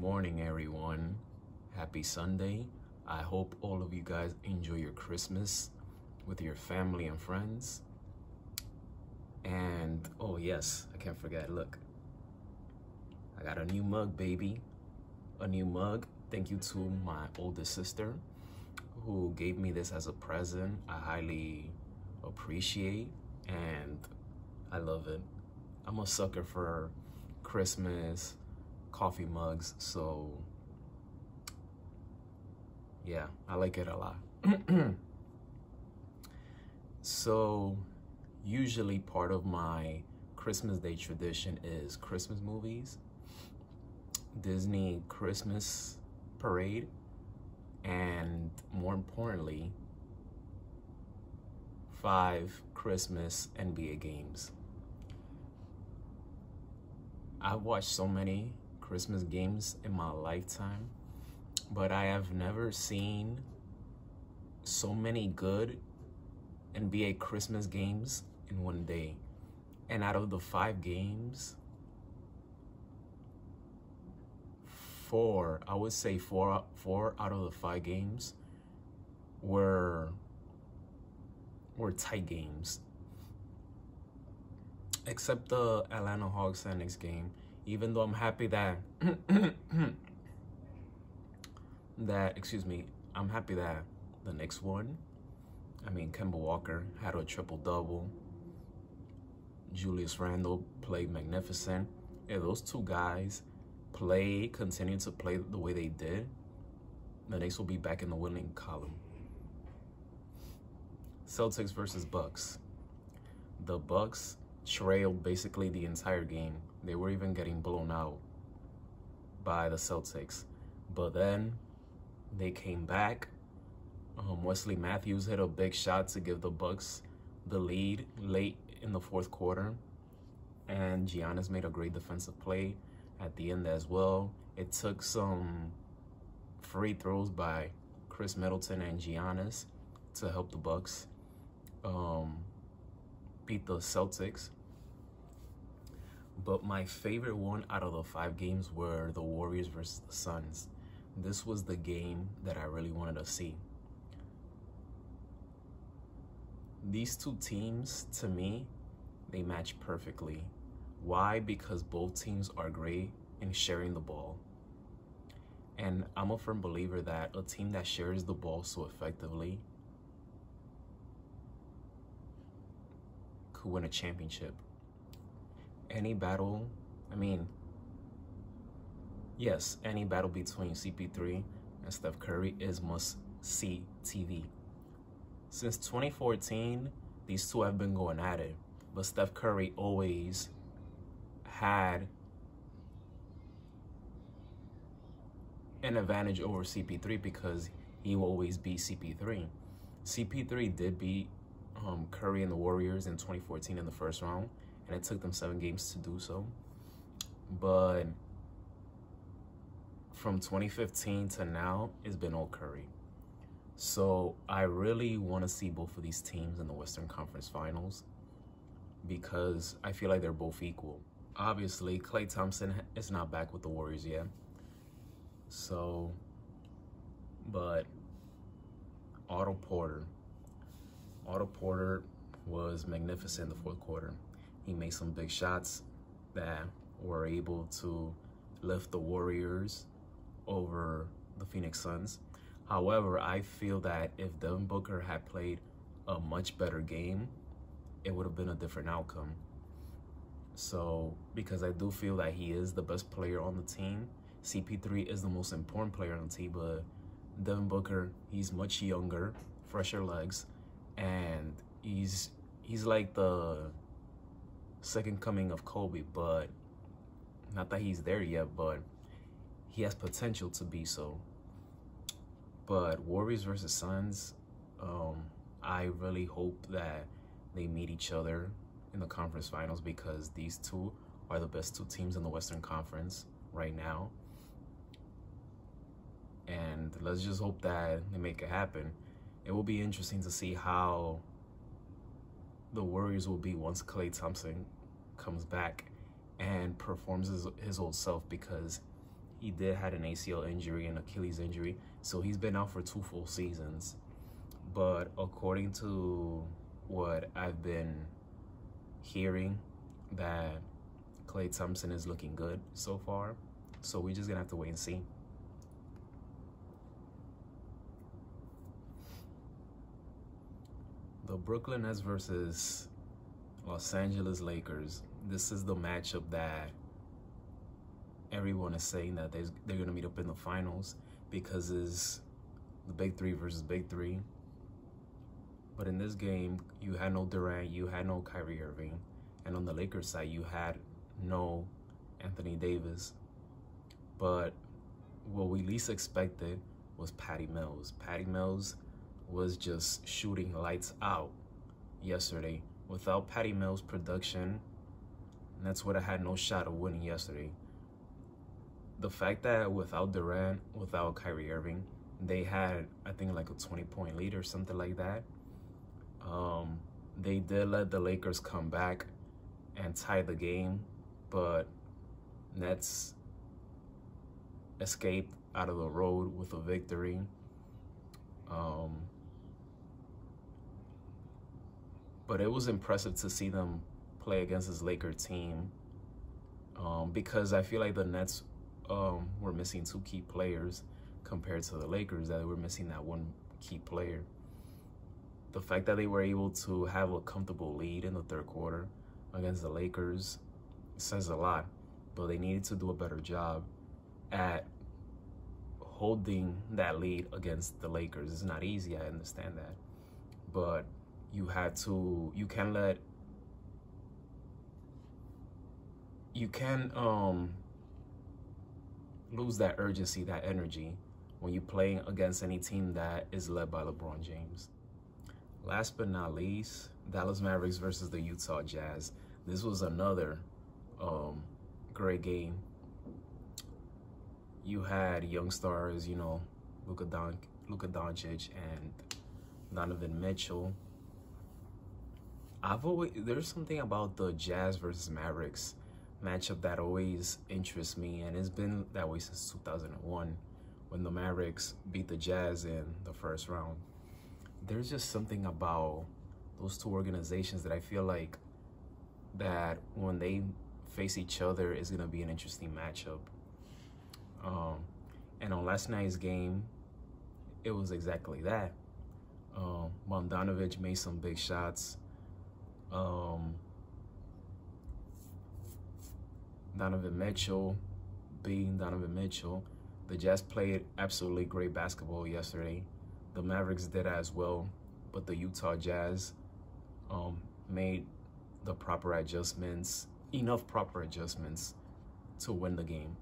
morning, everyone. Happy Sunday. I hope all of you guys enjoy your Christmas with your family and friends. And, oh yes, I can't forget, look. I got a new mug, baby. A new mug. Thank you to my oldest sister who gave me this as a present. I highly appreciate and I love it. I'm a sucker for Christmas coffee mugs, so yeah, I like it a lot. So usually part of my Christmas Day tradition is Christmas movies, Disney Christmas parade, and more importantly, 5 Christmas NBA games. I've watched so many Christmas games in my lifetime, but I have never seen so many good NBA Christmas games in one day. And out of the 5 games, 4, I would say four out of the 5 games were tight games. Except the Atlanta Hawks and Knicks game, even though I'm happy that I'm happy that the Knicks won. I mean, Kemba Walker had a triple-double. Julius Randle played magnificent. If those two guys continue to play the way they did, the Knicks will be back in the winning column. Celtics versus Bucks. The Bucks trailed basically the entire game. They were even getting blown out by the Celtics. But then they came back. Wesley Matthews hit a big shot to give the Bucks the lead late in the 4th quarter. And Giannis made a great defensive play at the end as well. It took some free throws by Chris Middleton and Giannis to help the Bucks beat the Celtics. But my favorite one out of the 5 games were the Warriors versus the Suns. This was the game that I really wanted to see. These two teams, to me, they match perfectly. Why? Because both teams are great in sharing the ball. And I'm a firm believer that a team that shares the ball so effectively could win a championship. Any battle, any battle between CP3 and Steph Curry is must-see TV. Since 2014, these two have been going at it, but Steph Curry always had an advantage over CP3 because he will always beat CP3. CP3 did beat Curry and the Warriors in 2014 in the 1st round, and it took them 7 games to do so. But from 2015 to now, it's been all Curry. So I really want to see both of these teams in the Western Conference Finals because I feel like they're both equal. Obviously, Klay Thompson is not back with the Warriors yet. So, but Otto Porter was magnificent in the 4th quarter. He made some big shots that were able to lift the Warriors over the Phoenix Suns. However, I feel that if Devin Booker had played a much better game, it would have been a different outcome. So, because I do feel that he is the best player on the team, CP3 is the most important player on the team, but Devin Booker, he's much younger, fresher legs, and he's like the second coming of Kobe, but not that he's there yet, but he has potential to be so. But Warriors versus Suns, I really hope that they meet each other in the conference finals because these two are the best 2 teams in the Western Conference right now. And let's just hope that they make it happen. It will be interesting to see how the Warriors will be once Klay Thompson comes back and performs his old self, because he did had an ACL injury and Achilles injury, so he's been out for 2 full seasons. But according to what I've been hearing, that Klay Thompson is looking good so far. So we're just gonna have to wait and see. The Brooklyn Nets versus Los Angeles Lakers. This is the matchup that everyone is saying that they're going to meet up in the finals, because it's the Big Three versus Big Three. But in this game, you had no Durant, you had no Kyrie Irving, and on the Lakers side, you had no Anthony Davis. But what we least expected was Patty Mills. Patty Mills was just shooting lights out yesterday. Without Patty Mills' production, Nets would have had no shot of winning yesterday. The fact that without Durant, without Kyrie Irving, they had, I think, like a 20-point lead or something like that. They did let the Lakers come back and tie the game, but Nets escaped out of the road with a victory. But it was impressive to see them play against this Laker team, because I feel like the Nets were missing 2 key players compared to the Lakers, that they were missing that one key player. The fact that they were able to have a comfortable lead in the 3rd quarter against the Lakers says a lot, but they needed to do a better job at holding that lead against the Lakers. It's not easy, I understand that, but you can't lose that urgency, that energy when you're playing against any team that is led by LeBron James. Last but not least, Dallas Mavericks versus the Utah Jazz. This was another great game. You had young stars, you know, Luka Doncic and Donovan Mitchell. There's something about the Jazz versus Mavericks matchup that always interests me, and it's been that way since 2001 when the Mavericks beat the Jazz in the 1st round. There's just something about those 2 organizations that I feel like that when they face each other is going to be an interesting matchup. And on last night's game, it was exactly that. Bogdanovic made some big shots. Donovan Mitchell being Donovan Mitchell. The Jazz played absolutely great basketball yesterday. The Mavericks did as well, but the Utah Jazz made the proper adjustments, enough proper adjustments to win the game.